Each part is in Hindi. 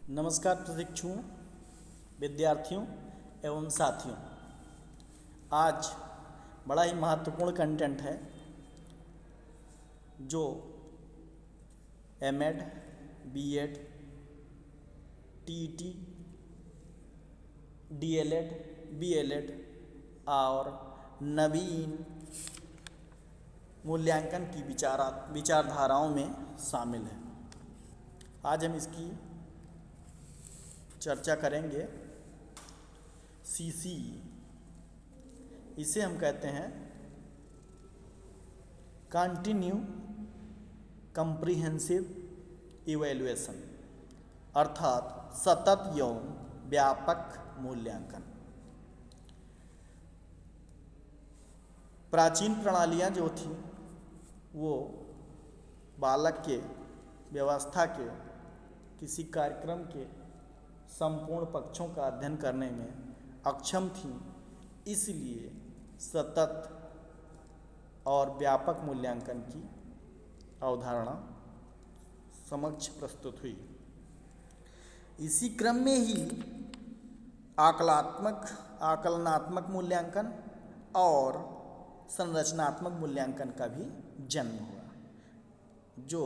नमस्कार प्रशिक्षुओं, विद्यार्थियों एवं साथियों। आज बड़ा ही महत्वपूर्ण कंटेंट है जो M Ed, B Ed, TET, D El Ed, B El Ed और नवीन मूल्यांकन की विचारधाराओं में शामिल है। आज हम इसकी चर्चा करेंगे। सीसी, इसे हम कहते हैं कंटिन्यू कंप्रिहेंसिव इवैल्यूएशन, अर्थात सतत एवं व्यापक मूल्यांकन। प्राचीन प्रणालियाँ जो थी वो बालक के व्यवस्था के किसी कार्यक्रम के संपूर्ण पक्षों का अध्ययन करने में अक्षम थी, इसलिए सतत और व्यापक मूल्यांकन की अवधारणा समक्ष प्रस्तुत हुई। इसी क्रम में ही आकलनात्मक मूल्यांकन और संरचनात्मक मूल्यांकन का भी जन्म हुआ, जो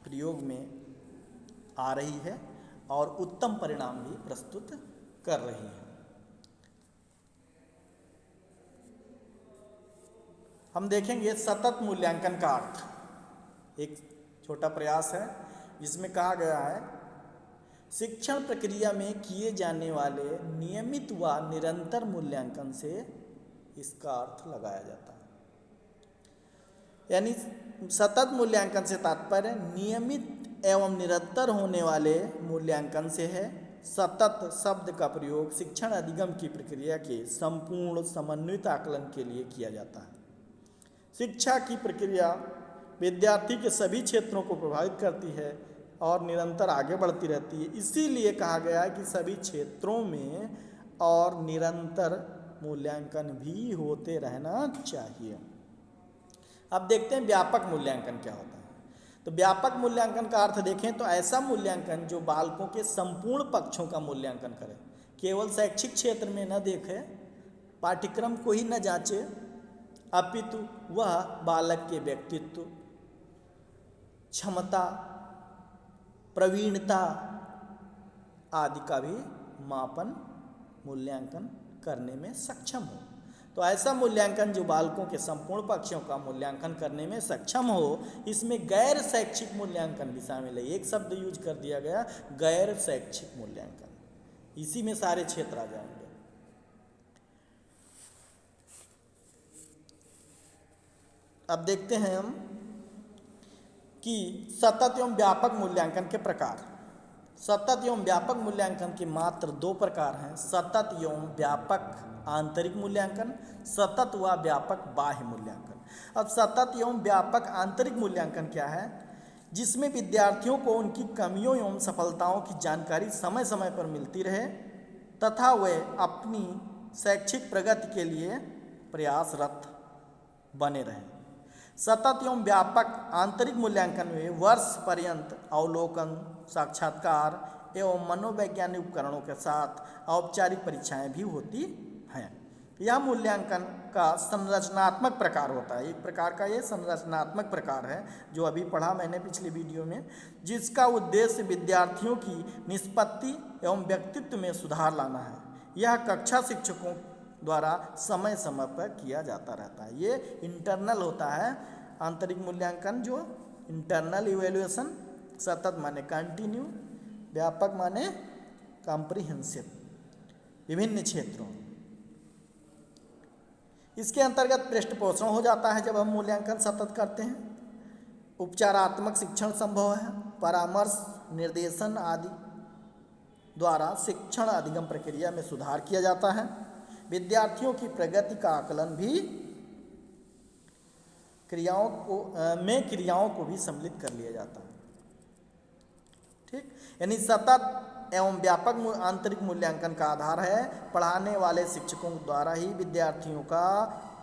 प्रयोग में आ रही है और उत्तम परिणाम भी प्रस्तुत कर रही है। हम देखेंगे सतत मूल्यांकन का अर्थ। एक छोटा प्रयास है जिसमें कहा गया है, शिक्षण प्रक्रिया में किए जाने वाले नियमित व निरंतर मूल्यांकन से इसका अर्थ लगाया जाता है। यानी सतत मूल्यांकन से तात्पर्य नियमित एवं निरंतर होने वाले मूल्यांकन से है। सतत शब्द का प्रयोग शिक्षण अधिगम की प्रक्रिया के संपूर्ण समन्वित आकलन के लिए किया जाता है। शिक्षा की प्रक्रिया विद्यार्थी के सभी क्षेत्रों को प्रभावित करती है और निरंतर आगे बढ़ती रहती है। इसीलिए कहा गया है कि सभी क्षेत्रों में और निरंतर मूल्यांकन भी होते रहना चाहिए। अब देखते हैं व्यापक मूल्यांकन क्या होता है। तो व्यापक मूल्यांकन का अर्थ देखें तो ऐसा मूल्यांकन जो बालकों के संपूर्ण पक्षों का मूल्यांकन करे, केवल शैक्षिक क्षेत्र में न देखे, पाठ्यक्रम को ही न जांचे, अपितु वह बालक के व्यक्तित्व, क्षमता, प्रवीणता आदि का भी मापन मूल्यांकन करने में सक्षम हो। तो ऐसा मूल्यांकन जो बालकों के संपूर्ण पक्षों का मूल्यांकन करने में सक्षम हो, इसमें गैर शैक्षिक मूल्यांकन भी शामिल है। एक शब्द यूज कर दिया गया, गैर शैक्षिक मूल्यांकन। इसी में सारे क्षेत्र आ जाएंगे। अब देखते हैं हम कि सतत एवं व्यापक मूल्यांकन के प्रकार। सतत एवं व्यापक मूल्यांकन के मात्र दो प्रकार हैं, सतत एवं व्यापक आंतरिक मूल्यांकन, सतत व व्यापक बाह्य मूल्यांकन। अब सतत एवं व्यापक आंतरिक मूल्यांकन क्या है? जिसमें विद्यार्थियों को उनकी कमियों एवं सफलताओं की जानकारी समय समय पर मिलती रहे तथा वे अपनी शैक्षिक प्रगति के लिए प्रयासरत बने रहें। सतत एवं व्यापक आंतरिक मूल्यांकन में वर्ष पर्यंत अवलोकन, साक्षात्कार एवं मनोवैज्ञानिक उपकरणों के साथ औपचारिक परीक्षाएं भी होती हैं। यह मूल्यांकन का संरचनात्मक प्रकार होता है। एक प्रकार का ये संरचनात्मक प्रकार है जो अभी पढ़ा मैंने पिछले वीडियो में, जिसका उद्देश्य विद्यार्थियों की निष्पत्ति एवं व्यक्तित्व में सुधार लाना है। यह कक्षा शिक्षकों द्वारा समय समय पर किया जाता रहता है। ये इंटरनल होता है आंतरिक मूल्यांकन, जो इंटरनल इवैल्यूएशन। सतत माने कंटिन्यू, व्यापक माने कॉम्प्रिहेंसिव, विभिन्न क्षेत्रों। इसके अंतर्गत पृष्ठपोषण हो जाता है जब हम मूल्यांकन सतत करते हैं। उपचारात्मक शिक्षण संभव है, परामर्श, निर्देशन आदि द्वारा शिक्षण अधिगम प्रक्रिया में सुधार किया जाता है। विद्यार्थियों की प्रगति का आकलन भी क्रियाओं को भी सम्मिलित कर लिया जाता है। ठीक, यानी सतत एवं व्यापक आंतरिक मूल्यांकन का आधार है पढ़ाने वाले शिक्षकों द्वारा ही विद्यार्थियों का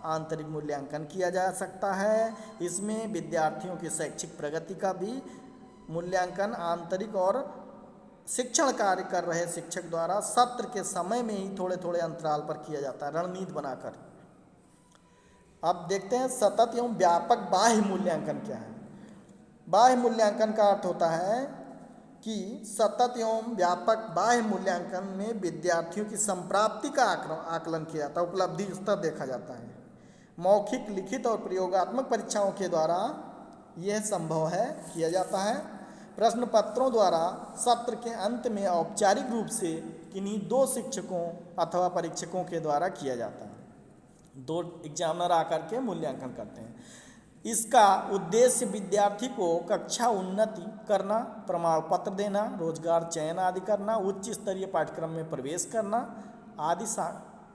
आंतरिक मूल्यांकन किया जा सकता है। इसमें विद्यार्थियों की शैक्षिक प्रगति का भी मूल्यांकन आंतरिक और शिक्षण कार्य कर रहे शिक्षक द्वारा सत्र के समय में ही थोड़े थोड़े अंतराल पर किया जाता है, रणनीति बनाकर। अब देखते हैं सतत एवं व्यापक बाह्य मूल्यांकन क्या है। बाह्य मूल्यांकन का अर्थ होता है कि सतत एवं व्यापक बाह्य मूल्यांकन में विद्यार्थियों की संप्राप्ति का आकलन किया जाता है, उपलब्धि स्तर देखा जाता है। मौखिक, लिखित और प्रयोगात्मक परीक्षाओं के द्वारा यह संभव है, किया जाता है। प्रश्न पत्रों द्वारा सत्र के अंत में औपचारिक रूप से किन्हीं 2 शिक्षकों अथवा परीक्षकों के द्वारा किया जाता है। 2 एग्जामिनर आकर के मूल्यांकन करते हैं। इसका उद्देश्य विद्यार्थी को कक्षा उन्नति करना, प्रमाण पत्र देना, रोजगार चयन आदि करना, उच्च स्तरीय पाठ्यक्रम में प्रवेश करना आदि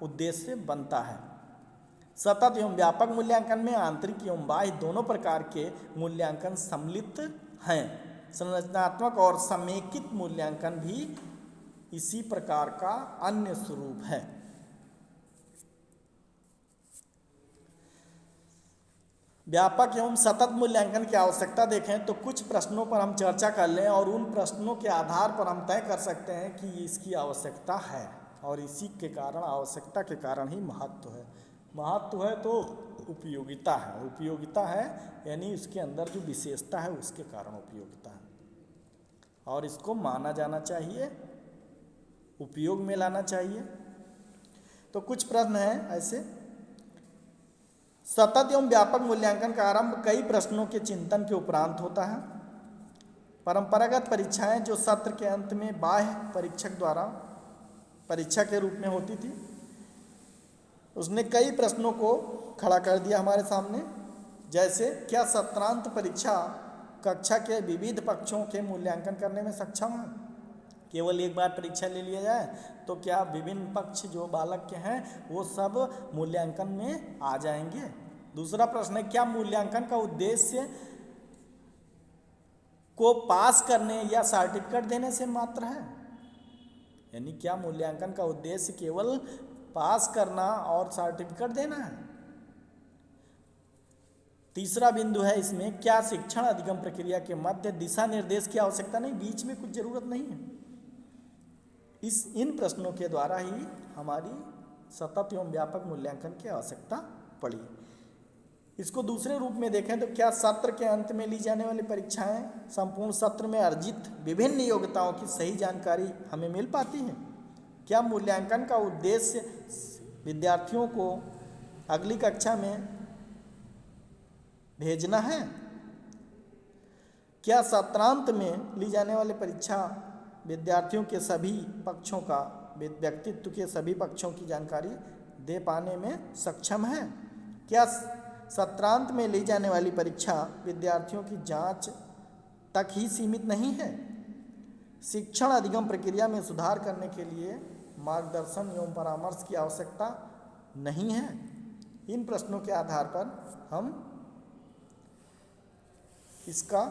उद्देश्य बनता है। सतत एवं व्यापक मूल्यांकन में आंतरिक एवं बाह्य दोनों प्रकार के मूल्यांकन सम्मिलित हैं। संरचनात्मक और समेकित मूल्यांकन भी इसी प्रकार का अन्य स्वरूप है। व्यापक एवं सतत मूल्यांकन की आवश्यकता देखें तो कुछ प्रश्नों पर हम चर्चा कर लें और उन प्रश्नों के आधार पर हम तय कर सकते हैं कि इसकी आवश्यकता है, और इसी के कारण, आवश्यकता के कारण ही महत्व है। महत्व है तो उपयोगिता है, उपयोगिता है यानी इसके अंदर जो विशेषता है उसके कारण उपयोगिता है, और इसको माना जाना चाहिए, उपयोग में लाना चाहिए। तो कुछ प्रश्न हैं ऐसे। सतत एवं व्यापक मूल्यांकन का आरंभ कई प्रश्नों के चिंतन के उपरांत होता है। परंपरागत परीक्षाएं जो सत्र के अंत में बाह्य परीक्षक द्वारा परीक्षा के रूप में होती थी, उसने कई प्रश्नों को खड़ा कर दिया हमारे सामने। जैसे, क्या सत्रांत परीक्षा कक्षा के विविध पक्षों के मूल्यांकन करने में सक्षम है? केवल एक बार परीक्षा ले लिया जाए तो क्या विभिन्न पक्ष जो बालक के हैं वो सब मूल्यांकन में आ जाएंगे? दूसरा प्रश्न है, क्या मूल्यांकन का उद्देश्य को पास करने या सर्टिफिकेट देने से मात्र है? यानी क्या मूल्यांकन का उद्देश्य केवल पास करना और सर्टिफिकेट देना है? तीसरा बिंदु है इसमें, क्या शिक्षण अधिगम प्रक्रिया के मध्य दिशा निर्देश की आवश्यकता नहीं, बीच में कुछ जरूरत नहीं है? इन प्रश्नों के द्वारा ही हमारी सतत एवं व्यापक मूल्यांकन की आवश्यकता पड़ी। इसको दूसरे रूप में देखें तो क्या सत्र के अंत में ली जाने वाली परीक्षाएं संपूर्ण सत्र में अर्जित विभिन्न योग्यताओं की सही जानकारी हमें मिल पाती है? क्या मूल्यांकन का उद्देश्य विद्यार्थियों को अगली कक्षा में भेजना है? क्या सत्रांत में ली जाने वाली परीक्षा विद्यार्थियों के सभी पक्षों का, व्यक्तित्व के सभी पक्षों की जानकारी दे पाने में सक्षम है? क्या सत्रांत में ली जाने वाली परीक्षा विद्यार्थियों की जांच तक ही सीमित नहीं है? शिक्षण अधिगम प्रक्रिया में सुधार करने के लिए मार्गदर्शन एवं परामर्श की आवश्यकता नहीं है? इन प्रश्नों के आधार पर हम इसका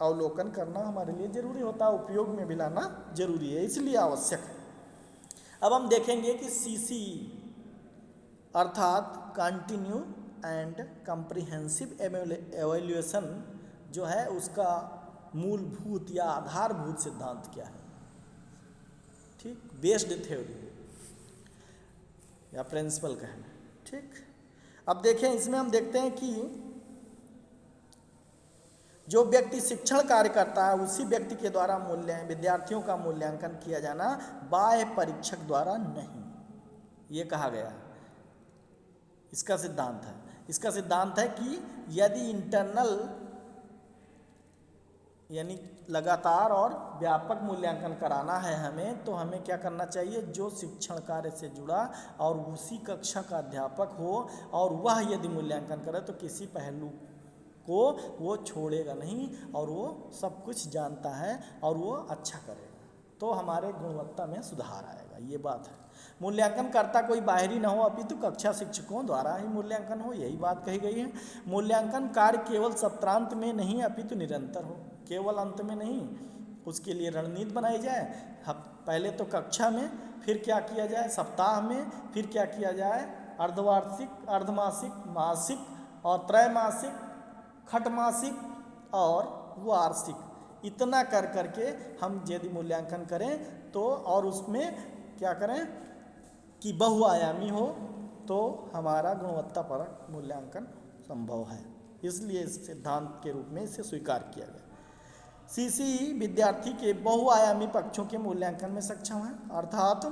अवलोकन करना हमारे लिए जरूरी होता है, उपयोग में भी लाना जरूरी है, इसलिए आवश्यक है। अब हम देखेंगे कि सीसी अर्थात कंटिन्यू एंड कॉम्प्रिहेंसिव एवेल्युएशन जो है उसका मूलभूत या आधारभूत सिद्धांत क्या है। ठीक, बेस्ड थ्योरी या प्रिंसिपल कहें। ठीक, अब देखें इसमें हम देखते हैं कि जो व्यक्ति शिक्षण कार्य करता है उसी व्यक्ति के द्वारा विद्यार्थियों का मूल्यांकन किया जाना बाह्य परीक्षक द्वारा नहीं, ये कहा गया है। इसका सिद्धांत है, इसका सिद्धांत है कि यदि इंटरनल यानी लगातार और व्यापक मूल्यांकन कराना है हमें, तो हमें क्या करना चाहिए, जो शिक्षण कार्य से जुड़ा और उसी कक्षा का अध्यापक हो और वह यदि मूल्यांकन करे तो किसी पहलू को वो छोड़ेगा नहीं और वो सब कुछ जानता है और वो अच्छा करेगा, तो हमारे गुणवत्ता में सुधार आएगा। ये बात है। मूल्यांकन करता कोई बाहरी न हो अपितु कक्षा शिक्षकों द्वारा ही मूल्यांकन हो, यही बात कही गई है। मूल्यांकन कार्य केवल सत्रांत में नहीं अपितु निरंतर हो, केवल अंत में नहीं। उसके लिए रणनीति बनाई जाए, पहले तो कक्षा में, फिर क्या किया जाए सप्ताह में, फिर क्या किया जाए अर्धवार्षिक, अर्धमासिक, मासिक और त्रैमासिक, खटमासिक और वार्षिक, इतना कर करके हम यदि मूल्यांकन करें तो, और उसमें क्या करें कि बहुआयामी हो, तो हमारा गुणवत्तापरक मूल्यांकन संभव है। इसलिए इस सिद्धांत के रूप में इसे स्वीकार किया गया। सीसीई विद्यार्थी के बहुआयामी पक्षों के मूल्यांकन में सक्षम है, अर्थात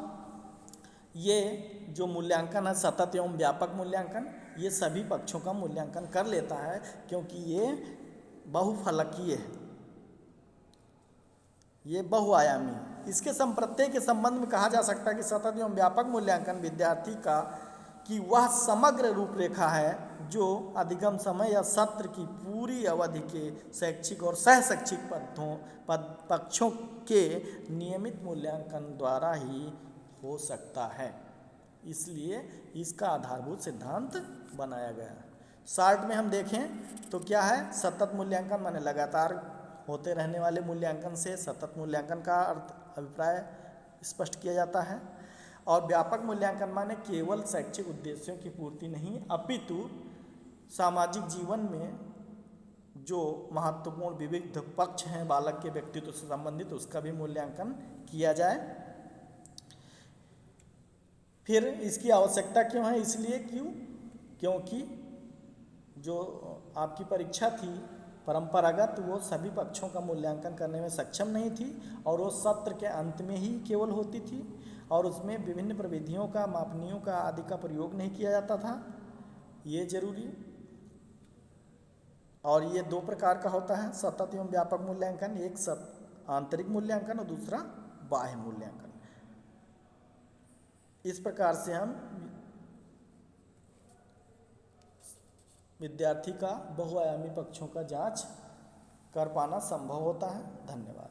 ये जो मूल्यांकन है सतत एवं व्यापक मूल्यांकन, ये सभी पक्षों का मूल्यांकन कर लेता है, क्योंकि ये बहुफलकीय है, ये बहुआयामी है। इसके संप्रत्यय के संबंध में कहा जा सकता है कि सतत एवं व्यापक मूल्यांकन विद्यार्थी का कि वह समग्र रूपरेखा है जो अधिगम समय या सत्र की पूरी अवधि के शैक्षिक और सह शैक्षिक पक्षों के नियमित मूल्यांकन द्वारा ही हो सकता है। इसलिए इसका आधारभूत सिद्धांत बनाया गया है। शार्ट में हम देखें तो क्या है, सतत मूल्यांकन माने लगातार होते रहने वाले मूल्यांकन से सतत मूल्यांकन का अभिप्राय स्पष्ट किया जाता है। और व्यापक मूल्यांकन माने केवल शैक्षिक उद्देश्यों की पूर्ति नहीं, अपितु सामाजिक जीवन में जो महत्वपूर्ण विविध पक्ष हैं बालक के व्यक्तित्व से संबंधित, उसका भी मूल्यांकन किया जाए। फिर इसकी आवश्यकता क्यों है, इसलिए क्योंकि जो आपकी परीक्षा थी परंपरागत, वो सभी पक्षों का मूल्यांकन करने में सक्षम नहीं थी, और वो सत्र के अंत में ही केवल होती थी, और उसमें विभिन्न प्रविधियों का, मापनियों का आदि का प्रयोग नहीं किया जाता था, ये जरूरी। और ये दो प्रकार का होता है सतत एवं व्यापक मूल्यांकन, एक आंतरिक मूल्यांकन और दूसरा बाह्य मूल्यांकन। इस प्रकार से हम विद्यार्थी का बहुआयामी पक्षों का जांच कर पाना संभव होता है। धन्यवाद।